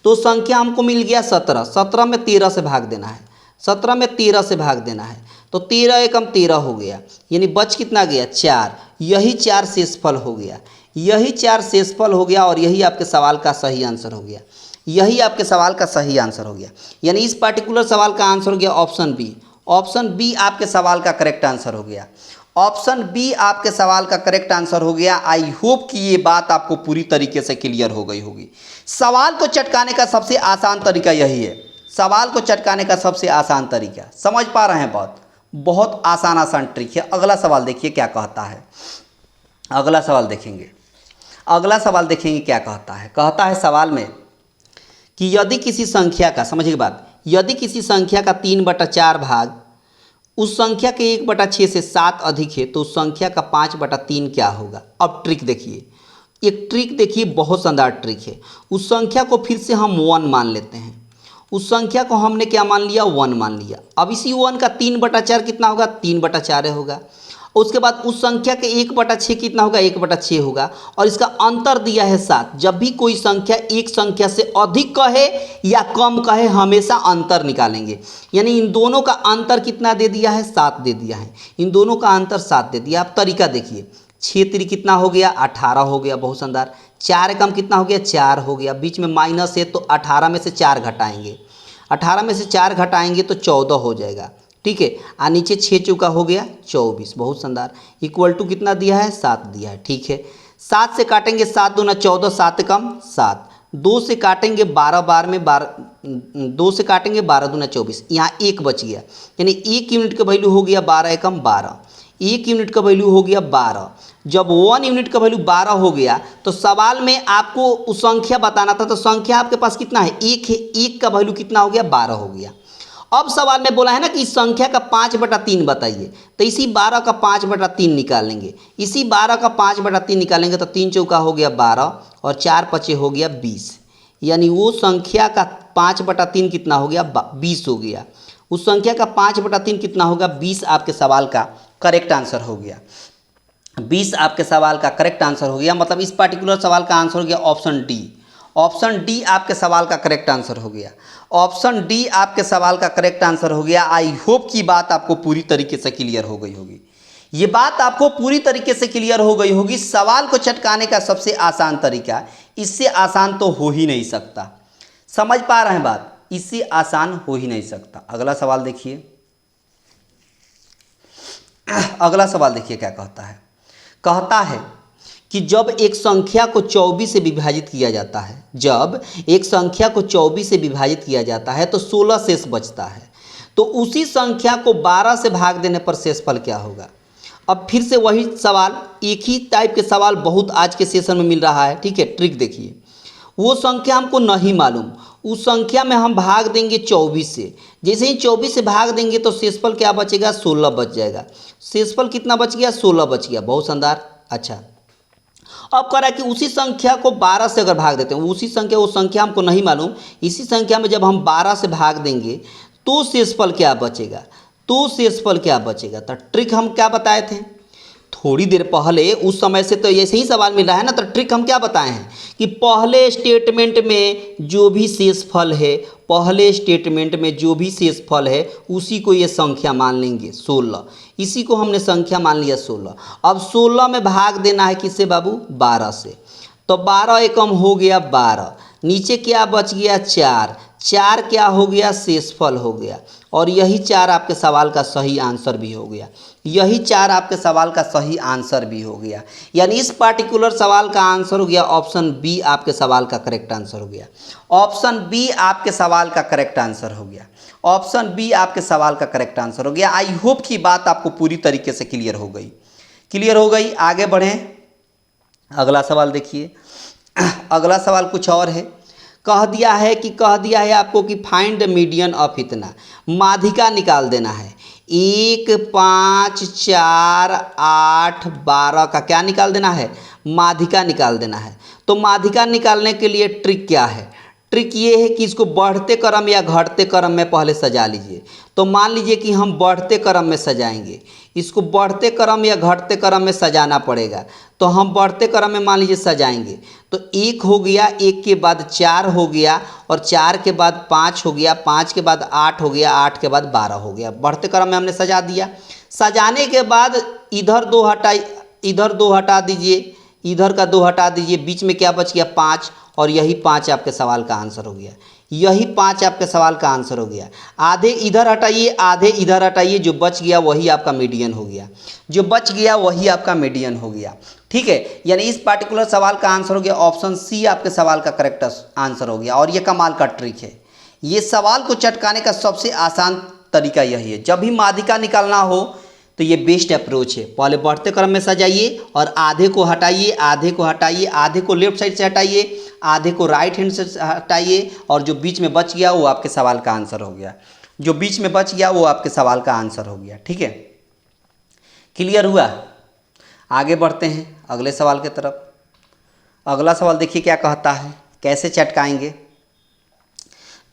तो संख्या हमको मिल गया 17 में 13 से भाग देना है, तो 13 एकम 13 हो गया, यानी बच कितना गया, 4। यही 4 शेषफल हो गया, और यही आपके सवाल का सही आंसर हो गया, यानी इस पार्टिकुलर सवाल का आंसर हो गया ऑप्शन बी आपके सवाल का करेक्ट आंसर हो गया। आई होप कि ये बात आपको पूरी तरीके से क्लियर हो गई होगी। सवाल को चटकाने का सबसे आसान तरीका यही है, समझ पा रहे हैं, बहुत आसान ट्रिक है। अगला सवाल देखिए क्या कहता है, अगला सवाल देखेंगे क्या कहता है सवाल में कि यदि किसी संख्या का, समझिए बात, यदि किसी संख्या का 3/4 भाग उस संख्या के 1/6 से 7 अधिक है, तो उस संख्या का 5/3 क्या होगा। अब ट्रिक देखिए, एक ट्रिक देखिए, बहुत शानदार ट्रिक है। उस संख्या को फिर से हम 1 मान लेते हैं, उस संख्या को हमने क्या मान लिया, 1 मान लिया। अब इसी 1 का 3/4 कितना होगा, 3/4 होगा। उसके बाद उस संख्या के 1/6 कितना होगा, 1/6 होगा, और इसका अंतर दिया है 7। जब भी कोई संख्या एक संख्या से अधिक कहे या कम कहे, हमेशा अंतर निकालेंगे, यानी इन दोनों का अंतर कितना दे दिया है, 7 दे दिया है, इन दोनों का अंतर 7 दे दिया। अब तरीका देखिए, 6 3 कितना हो गया, 18 हो गया, बहुत शानदार। 4 कम कितना हो गया, 4 हो गया, बीच में माइनस है, तो 18 में से 4 घटाएंगे, 18 में से 4 घटाएंगे तो 14 हो जाएगा, ठीक है। आ नीचे 6 चौका हो गया 24, बहुत शानदार। इक्वल टू कितना दिया है, 7 दिया है, ठीक है। 7 से काटेंगे 7 दूना 14, 7 कम 7, 2 से काटेंगे 12 बार में 12, 2 से काटेंगे 12 दूना 24, यहाँ 1 बच गया, यानी 1 यूनिट का वैल्यू हो गया 12 एकम 12, 1 यूनिट का वैल्यू हो गया 12। जब 1 यूनिट का वैल्यू 12 हो गया, तो सवाल में आपको उस संख्या बताना था, तो संख्या आपके पास कितना है, 1 है, 1 का वैल्यू कितना हो गया, 12 हो गया। अब सवाल में बोला है ना कि इस संख्या का 5/3 बताइए, तो इसी 12 का 5/3 निकालेंगे, तो 3 चौका हो गया 12 और 4 पचे हो गया 20, यानी वो संख्या का 5/3 कितना हो गया, 20 हो गया। उस संख्या का 5/3 कितना होगा, 20 आपके सवाल का करेक्ट आंसर हो गया, 20 आपके सवाल का करेक्ट आंसर हो गया। मतलब इस पार्टिकुलर सवाल का आंसर हो गया ऑप्शन डी आपके सवाल का करेक्ट आंसर हो गया, आई होप की बात आपको पूरी तरीके से क्लियर हो गई होगी। ये बात आपको पूरी तरीके से क्लियर हो गई होगी। सवाल को चटकाने का सबसे आसान तरीका, इससे आसान तो हो ही नहीं सकता, समझ पा रहे हैं बात, इससे आसान हो ही नहीं सकता। अगला सवाल देखिए, क्या कहता है कि जब एक संख्या को 24 से विभाजित किया जाता है, तो 16 शेष बचता है, तो उसी संख्या को 12 से भाग देने पर शेषफल क्या होगा। अब फिर से वही सवाल, एक ही टाइप के सवाल बहुत आज के सेशन में मिल रहा है, ठीक है। ट्रिक देखिए, वो संख्या हमको नहीं मालूम, उस संख्या में हम भाग देंगे 24 से, जैसे ही 24 से भाग देंगे तो शेषफल क्या बचेगा, 16 बच जाएगा। शेषफल कितना बच गया, 16 बच गया, बहुत शानदार। अच्छा, अब कह रहा है कि उसी संख्या को 12 से अगर भाग देते हैं, वो संख्या हमको नहीं मालूम, इसी संख्या में जब हम 12 से भाग देंगे तो शेषफल क्या बचेगा, तो ट्रिक हम क्या बताए थे थोड़ी देर पहले, उस समय से तो ऐसे ही सवाल मिल रहा है ना। तो ट्रिक हम क्या बताए हैं कि पहले स्टेटमेंट में जो भी शेषफल है उसी को ये संख्या मान लेंगे 16, इसी को हमने संख्या मान लिया 16। अब 16 में भाग देना है किससे बाबू, 12 से, तो 12 एकम हो गया 12, नीचे क्या बच गया 4, 4 क्या हो गया, शेषफल हो गया, और यही 4 आपके सवाल का सही आंसर भी हो गया, यानी इस पार्टिकुलर सवाल का आंसर हो गया ऑप्शन बी आपके सवाल का करेक्ट आंसर हो गया, आई होप की बात आपको पूरी तरीके से क्लियर हो गई। आगे बढ़ें, अगला सवाल देखिए, अगला सवाल कुछ और है। कह दिया है आपको कि फाइंड द मीडियन ऑफ इतना, माध्यिका निकाल देना है। 1 5 4 8 12 का क्या निकाल देना है, माध्यिका निकाल देना है। तो माध्यिका निकालने के लिए ट्रिक क्या है, ट्रिक ये है कि इसको बढ़ते क्रम या घटते क्रम में पहले सजा लीजिए। तो मान लीजिए कि हम बढ़ते क्रम में सजाएंगे, इसको बढ़ते क्रम या घटते क्रम में सजाना पड़ेगा। तो हम बढ़ते क्रम में मान लीजिए सजाएंगे, तो 1 हो गया, 1 के बाद 4 हो गया, और 4 के बाद 5 हो गया, 5 के बाद 8 हो गया, 8 के बाद 12 हो गया। बढ़ते क्रम में हमने सजा दिया। सजाने के बाद इधर 2 हटा दीजिए, इधर का 2 हटा दीजिए, बीच में क्या बच गया, 5, और यही 5 आपके सवाल का आंसर हो गया। यही 5 आपके सवाल का आंसर हो गया। आधे इधर हटाइए, आधे इधर हटाइए, जो बच गया वही आपका मीडियन हो गया, जो बच गया वही आपका मीडियन हो गया। ठीक है, यानी इस पार्टिकुलर सवाल का आंसर हो गया ऑप्शन सी, आपके सवाल का करेक्ट आंसर हो गया। और ये कमाल का ट्रिक है, ये सवाल को चटकाने का सबसे आसान तरीका यही है। जब भी माध्यिका निकालना हो तो ये बेस्ट अप्रोच है। पहले बढ़ते क्रम में सजाइए और आधे को हटाइए, आधे को हटाइए, आधे को लेफ्ट साइड से हटाइए, आधे को राइट हैंड से हटाइए, और जो बीच में बच गया वो आपके सवाल का आंसर हो गया। जो बीच में बच गया वो आपके सवाल का आंसर हो गया। ठीक है, क्लियर हुआ? आगे बढ़ते हैं अगले सवाल की तरफ। अगला सवाल देखिए क्या कहता है, कैसे चटकाएंगे।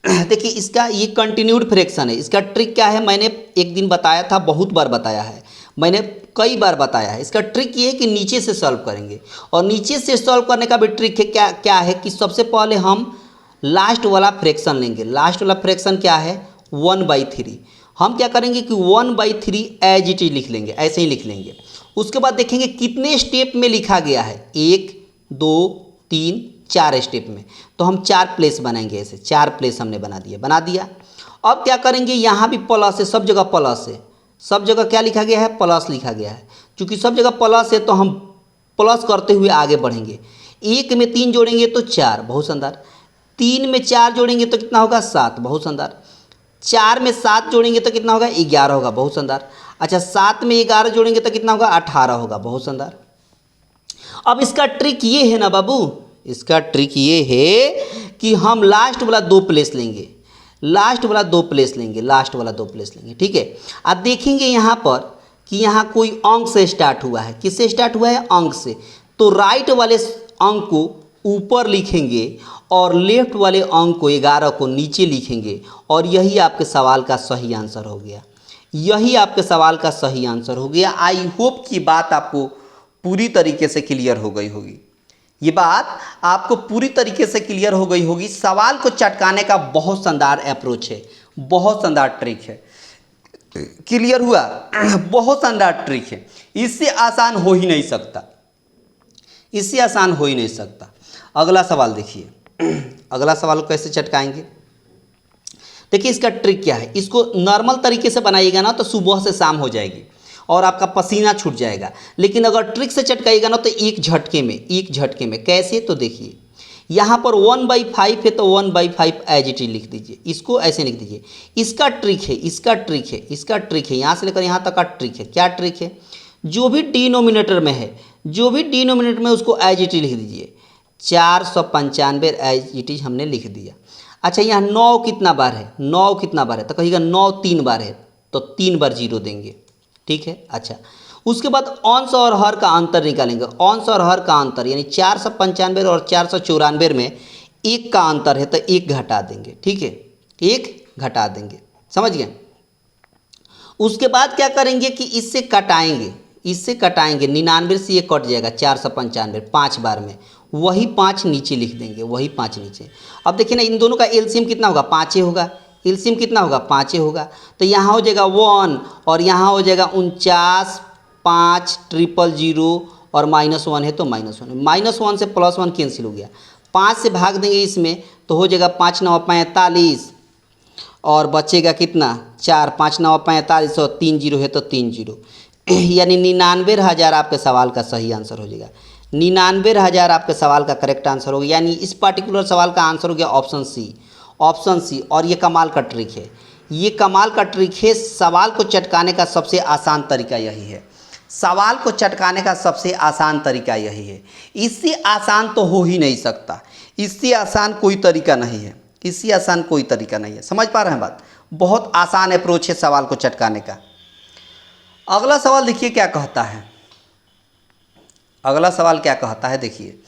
देखिए इसका ये कंटिन्यूड फ्रैक्शन है। इसका ट्रिक क्या है, मैंने एक दिन बताया था, बहुत बार बताया है, मैंने कई बार बताया है। इसका ट्रिक ये है कि नीचे से सॉल्व करेंगे, और नीचे से सॉल्व करने का भी ट्रिक है। क्या है कि सबसे पहले हम लास्ट वाला फ्रैक्शन लेंगे। लास्ट वाला फ्रैक्शन क्या है, 1/3। हम क्या करेंगे कि 1/3 एज इट इज लिख लेंगे, ऐसे ही लिख लेंगे। उसके बाद देखेंगे कितने स्टेप में लिखा गया है, 1 2 3 4 स्टेप में। तो हम 4 प्लेस बनाएंगे, ऐसे 4 प्लेस हमने बना दिया। अब क्या करेंगे, यहाँ भी प्लस है, सब जगह प्लस है, सब जगह क्या लिखा गया है, प्लस लिखा गया है। क्योंकि सब जगह प्लस है तो हम प्लस करते हुए आगे बढ़ेंगे। 1 में 3 जोड़ेंगे तो 4, बहुत शानदार। 3 में 4 जोड़ेंगे तो कितना होगा, 7, बहुत शानदार। 4 में 7 जोड़ेंगे तो कितना होगा, 11 होगा, बहुत शानदार। अच्छा, 7 में 11 जोड़ेंगे तो कितना होगा, 18 होगा, बहुत शानदार। अब इसका ट्रिक ये है ना बाबू, इसका ट्रिक ये है कि हम लास्ट वाला 2 प्लेस लेंगे, लास्ट वाला 2 प्लेस लेंगे, लास्ट वाला 2 प्लेस लेंगे। ठीक है, अब देखेंगे यहाँ पर कि यहाँ कोई अंक से स्टार्ट हुआ है। किससे स्टार्ट हुआ है, अंक से। तो राइट वाले अंक को ऊपर लिखेंगे और लेफ्ट वाले अंक को 11 को नीचे लिखेंगे, और यही आपके सवाल का सही आंसर हो गया। यही आपके सवाल का सही आंसर हो गया। आई होप कि बात आपको पूरी तरीके से क्लियर हो गई होगी। ये बात आपको पूरी तरीके से क्लियर हो गई होगी। सवाल को चटकाने का बहुत शानदार अप्रोच है, बहुत शानदार ट्रिक है। क्लियर हुआ? बहुत शानदार ट्रिक है, इससे आसान हो ही नहीं सकता, इससे आसान हो ही नहीं सकता। अगला सवाल देखिए, अगला सवाल को कैसे चटकाएंगे। देखिए इसका ट्रिक क्या है, इसको नॉर्मल तरीके से बनाइएगा ना तो सुबह से शाम हो जाएगी और आपका पसीना छूट जाएगा। लेकिन अगर ट्रिक से चटकाइएगा ना तो एक झटके में। कैसे, तो देखिए यहाँ पर 1/5 है तो 1/5 एज इट इज लिख दीजिए, इसको ऐसे लिख दीजिए। इसका ट्रिक है, यहाँ से लेकर यहाँ तक का ट्रिक है। क्या ट्रिक है, जो भी डिनोमिनेटर में है, उसको एज इट इज लिख दीजिए। 495 एज इट इज हमने लिख दिया। अच्छा, यहाँ 9 कितना बार है, तो कहिएगा 9 3 बार है, तो 3 बार 0 देंगे। ठीक है, अच्छा उसके बाद अंश और हर का अंतर निकालेंगे। अंश और हर का अंतर यानी 495 और 494 में 1 का अंतर है तो 1 घटा देंगे। ठीक है, 1 घटा देंगे, समझ गए। उसके बाद क्या करेंगे कि इससे कटाएंगे, 99 से ये कट जाएगा, 495 5 बार में, वही 5 नीचे लिख देंगे, वही 5 नीचे। अब देखिए ना, इन दोनों का एलसीएम कितना होगा, 5 होगा। एलसीएम कितना होगा, 5 होगा। तो यहाँ हो जाएगा 1 और यहाँ हो जाएगा 49 5 000 और -1 है तो -1 -1 से +1 कैंसिल हो गया। 5 से भाग देंगे इसमें तो हो जाएगा 5 9 45 और बचेगा कितना, 4 5 9 45 और 3 0 है तो 3 0, यानी 99,000 आपके सवाल का सही आंसर हो जाएगा। 99,000 आपके सवाल का करेक्ट आंसर हो गया। यानी इस पार्टिकुलर सवाल का आंसर हो गया ऑप्शन सी, ऑप्शन सी। और ये कमाल का ट्रिक है, ये कमाल का ट्रिक है। सवाल को चटकाने का सबसे आसान तरीका यही है, सवाल को चटकाने का सबसे आसान तरीका यही है। इससे आसान तो हो ही नहीं सकता, इससे आसान कोई तरीका नहीं है, इससे आसान कोई तरीका नहीं है। समझ पा रहे हैं बात? बहुत आसान अप्रोच है सवाल को चटकाने का। अगला सवाल देखिए क्या कहता है। अगला सवाल क्या कहता है, देखिए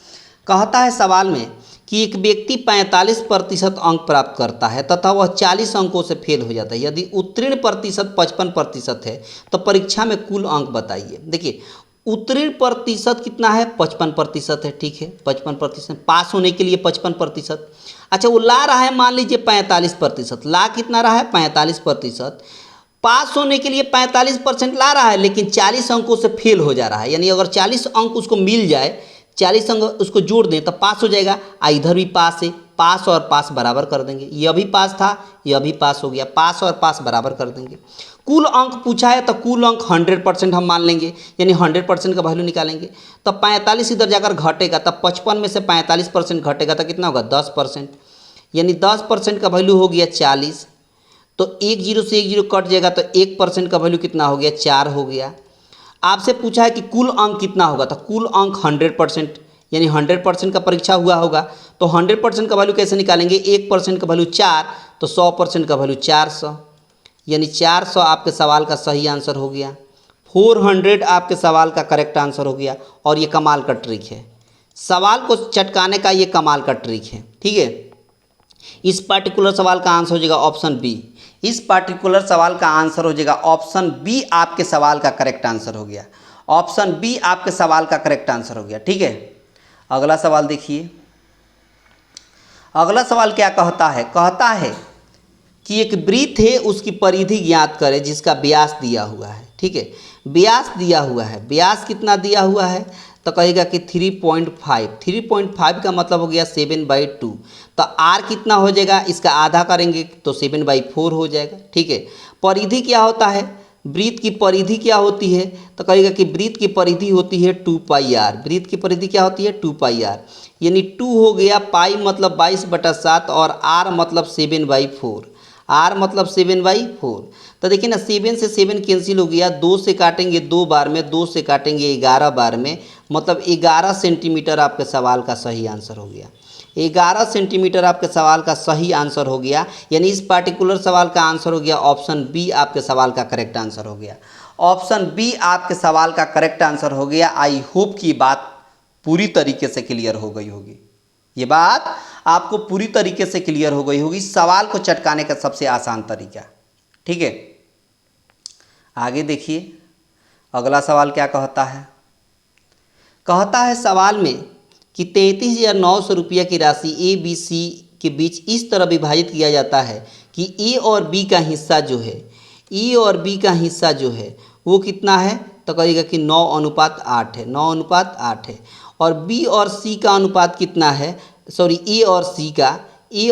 कहता है सवाल में कि एक व्यक्ति 45% अंक प्राप्त करता है तथा वह 40 अंकों से फेल हो जाता है। यदि उत्तीर्ण प्रतिशत 55% है तो परीक्षा में कुल अंक बताइए। देखिए उत्तीर्ण प्रतिशत कितना है, 55% है, ठीक है, 55%। पास होने के लिए 55%। अच्छा वो ला रहा है मान लीजिए 45%, ला कितना रहा है 45%। पास होने के लिए 45% ला रहा है लेकिन 40 अंकों से फेल हो जा रहा है। यानी अगर 40 अंक उसको मिल जाए, 40 अंक उसको जोड़ दें तो पास हो जाएगा। इधर भी पास है, पास और पास बराबर कर देंगे। यह भी पास था, यह भी पास हो गया, पास और पास बराबर कर देंगे। कुल अंक पूछा है तो कुल अंक 100% हम मान लेंगे, यानी 100% का वैल्यू निकालेंगे। तो 45 इधर जाकर घटेगा, तब 55 में से 45% घटेगा तो कितना होगा 10%, यानी 10% का वैल्यू हो गया 40। तो एक जीरो से एक जीरो कट जाएगा तो 1% का वैल्यू कितना हो गया 4 हो गया। आपसे पूछा है कि कुल अंक कितना होगा, तो कुल अंक 100%, यानी 100% का परीक्षा हुआ होगा। तो 100% का वैल्यू कैसे निकालेंगे, 1% का वैल्यू 4, तो 100% का वैल्यू 400, यानी 400 आपके सवाल का सही आंसर हो गया। 400 आपके सवाल का करेक्ट आंसर हो गया। और ये कमाल का ट्रिक है, सवाल को चटकाने का ये कमाल का ट्रिक है, ठीक है। इस पार्टिकुलर सवाल का आंसर हो जाएगा ऑप्शन बी। इस पार्टिकुलर सवाल का आंसर हो जाएगा ऑप्शन बी, आपके सवाल का करेक्ट आंसर हो गया। ऑप्शन बी आपके सवाल का करेक्ट आंसर हो गया, ठीक है। अगला सवाल देखिए। अगला सवाल क्या कहता है, कहता है कि एक वृत्त है उसकी परिधि ज्ञात करें जिसका व्यास दिया हुआ है, ठीक है। व्यास दिया हुआ है, व्यास कितना दिया हुआ है, तो कहेगा कि 3.5। 3.5 का मतलब हो गया 7/2। तो आर कितना हो जाएगा, इसका आधा करेंगे तो 7/4 हो जाएगा, ठीक है। परिधि क्या होता है, वृत्त की परिधि क्या होती है, तो कहेगा कि वृत्त की परिधि होती है 2πr। वृत्त की परिधि क्या होती है 2πr, यानी 2 हो गया, पाई मतलब 22/7 और आर मतलब 7/4। आर मतलब 7/4। तो देखिए ना 7 से 7 कैंसिल हो गया, 2 से काटेंगे 2 बार में, 2 से काटेंगे 11 बार में, मतलब 11 सेंटीमीटर आपके सवाल का सही आंसर हो गया। 11 सेंटीमीटर आपके सवाल का सही आंसर हो गया, यानी इस पार्टिकुलर सवाल का आंसर हो गया ऑप्शन बी, आपके सवाल का करेक्ट आंसर हो गया। ऑप्शन बी आपके सवाल का करेक्ट आंसर हो गया। आई होप कि बात पूरी तरीके से क्लियर हो गई होगी। ये बात आपको पूरी तरीके से क्लियर हो गई होगी। सवाल को चटकाने का सबसे आसान तरीका, ठीक है। आगे देखिए अगला सवाल क्या कहता है। कहता है सवाल में कि 33,900 रुपया की राशि ए बी सी के बीच इस तरह विभाजित किया जाता है कि ए और बी का हिस्सा जो है, ए और बी का हिस्सा जो है वो कितना है, तो कहेगा कि 9:8 है, 9:8 है। और बी और सी का अनुपात कितना है, सॉरी ए और सी का, ए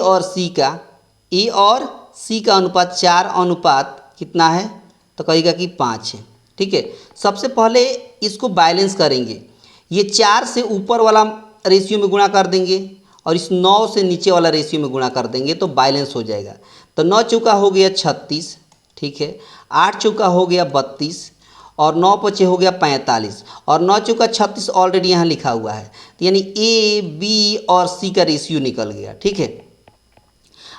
और सी का अनुपात 4 कितना है, तो कहेगा कि 5 है, ठीक है। सबसे पहले इसको बैलेंस करेंगे, ये 4 से ऊपर वाला रेशियो में गुणा कर देंगे और इस 9 से नीचे वाला रेशियो में गुणा कर देंगे तो बैलेंस हो जाएगा। तो 9 चौका हो गया 36, ठीक है, 8 चौका हो गया 32 और 9 पचे हो गया 45 और 9 चौका 36 ऑलरेडी यहाँ लिखा हुआ है, तो यानी ए बी और सी का रेशियो निकल गया, ठीक है।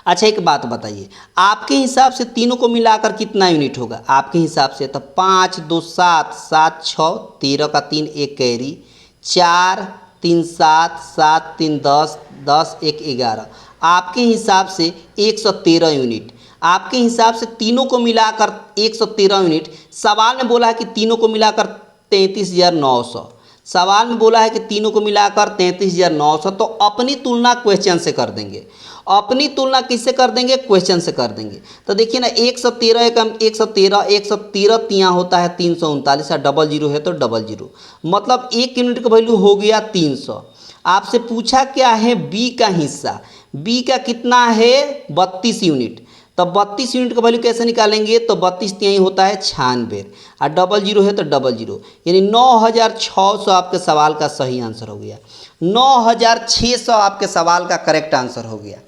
अच्छा एक बात बताइए, आपके हिसाब से तीनों को मिलाकर कितना यूनिट होगा आपके हिसाब से, तो 5 2 7 7 6 13 का 3 1 कैरी, 4 3 7 7 3 10 10 1 11, आपके हिसाब से 113 यूनिट। आपके हिसाब से तीनों को मिलाकर 113 यूनिट। सवाल में बोला है कि तीनों को मिलाकर 33,900, सवाल में बोला है कि तीनों को मिलाकर 33,900। तो अपनी तुलना क्वेश्चन से कर देंगे। अपनी तुलना किससे कर देंगे, क्वेश्चन से कर देंगे। तो देखिए ना 113 एकम 113 तियाँ होता है 339 और डबल जीरो है तो डबल जीरो, मतलब 1 यूनिट का वैल्यू हो गया 300। आपसे पूछा क्या है बी का हिस्सा, बी का कितना है 32 यूनिट। तो 32 यूनिट का वैल्यू कैसे निकालेंगे, तो 32 तिहाई होता है 96 और डबल जीरो है तो डबल जीरो, यानी 9,600 आपके सवाल का सही आंसर हो गया। 9,600 आपके सवाल का करेक्ट आंसर हो गया,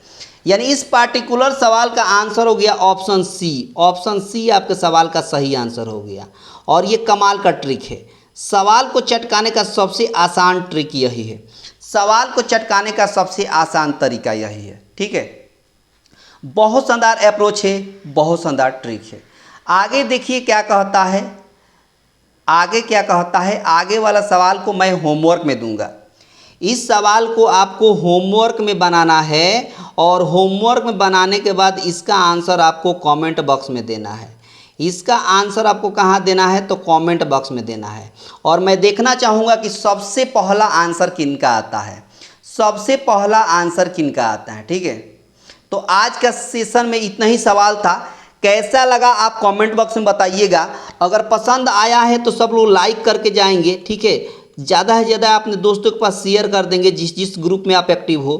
यानी इस पार्टिकुलर सवाल का आंसर हो गया ऑप्शन सी। ऑप्शन सी आपके सवाल का सही आंसर हो गया। और ये कमाल का ट्रिक है, सवाल को चटकाने का सबसे आसान ट्रिक यही है, सवाल को चटकाने का सबसे आसान तरीका यही है, ठीक है। बहुत शानदार अप्रोच है, बहुत शानदार ट्रिक है। आगे देखिए क्या कहता है, आगे क्या कहता है, आगे वाला सवाल को मैं होमवर्क में दूंगा। इस सवाल को आपको होमवर्क में बनाना है और होमवर्क में बनाने के बाद इसका आंसर आपको कमेंट बॉक्स में देना है। इसका आंसर आपको कहाँ देना है, तो कमेंट बॉक्स में देना है। और मैं देखना चाहूँगा कि सबसे पहला आंसर किनका आता है, सबसे पहला आंसर किनका आता है। ठीक है, तो आज का सेशन में इतना ही सवाल था। कैसा लगा आप कमेंट बॉक्स में बताइएगा। अगर पसंद आया है तो सब लोग लाइक करके जाएंगे। ठीक है, ज़्यादा से ज़्यादा अपने दोस्तों के पास शेयर कर देंगे जिस जिस ग्रुप में आप एक्टिव हो।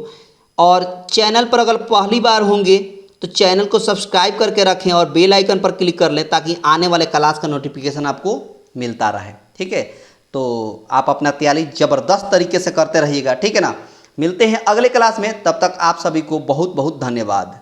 और चैनल पर अगर पहली बार होंगे तो चैनल को सब्सक्राइब करके रखें और बेल आइकन पर क्लिक कर लें ताकि आने वाले क्लास का नोटिफिकेशन आपको मिलता रहे। ठीक है, तो आप अपना तैयारी ज़बरदस्त तरीके से करते रहिएगा। ठीक है ना, मिलते हैं अगले क्लास में, तब तक आप सभी को बहुत बहुत धन्यवाद।